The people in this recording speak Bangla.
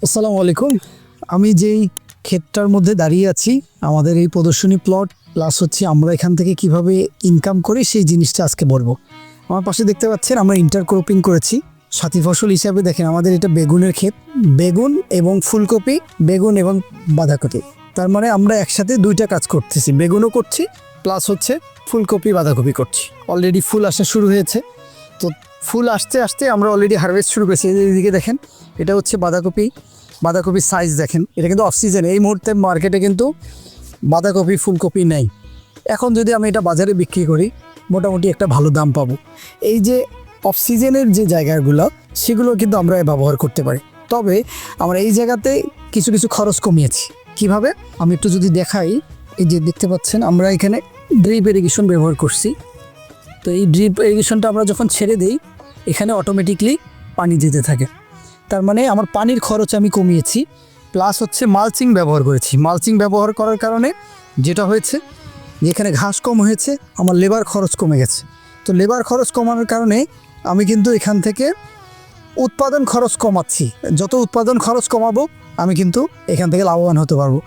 আসসালামু আলাইকুম। আমি যেই ক্ষেতটার মধ্যে দাঁড়িয়ে আছি, আমাদের এই প্রদর্শনী প্লট প্লাস হচ্ছে আমরা এখান থেকে কিভাবে ইনকাম করি সেই জিনিসটা আজকে বলবো। আমার পাশে দেখতে পাচ্ছেন আমরা ইন্টারক্রপিং করেছি। সাথী ফসল হিসাবে দেখেন আমাদের এটা বেগুনের ক্ষেত, বেগুন এবং ফুলকপি, বেগুন এবং বাঁধাকপি। তার মানে আমরা একসাথে দুইটা কাজ করতেছি, বেগুনও করছি প্লাস হচ্ছে ফুলকপি বাঁধাকপি করছি। অলরেডি ফুল আসা শুরু হয়েছে, তো ফুল আসতে আসতে আমরা অলরেডি হারভেস্ট শুরু করেছি। এদিকে দেখেন, এটা হচ্ছে বাঁধাকপির সাইজ দেখেন, এটা কিন্তু অফ সিজন। এই মুহূর্তে মার্কেটে কিন্তু বাঁধাকপি ফুলকপি নেই। এখন যদি আমি এটা বাজারে বিক্রি করি মোটামুটি একটা ভালো দাম পাবো। এই যে অফ সিজনের যে জায়গাগুলো সেগুলো কিন্তু আমরা ব্যবহার করতে পারি। তবে আমরা এই জায়গাতে কিছু কিছু খরচ কমিয়েছি। কিভাবে আমি একটু যদি দেখাই, এই যে দেখতে পাচ্ছেন আমরা এখানে ড্রিপ ইরিগেশন ব্যবহার করছি। তো এই ড্রিপ ইরিগেশনটা আমরা যখন ছেড়ে দিই এখানে অটোমেটিকলি পানি যেতে থাকে। তার মানে আমার পানির খরচ আমি কমিয়েছি, প্লাস হচ্ছে মালচিং ব্যবহার করেছি। মালচিং ব্যবহার করার কারণে যেটা হয়েছে, যেখানে ঘাস কম হয়েছে আমার লেবার খরচ কমে গেছে। তো লেবার খরচ কমানোর কারণে আমি কিন্তু এখান থেকে উৎপাদন খরচ কমাচ্ছি। যত উৎপাদন খরচ কমাবো আমি কিন্তু এখান থেকে লাভবান হতে পারবো।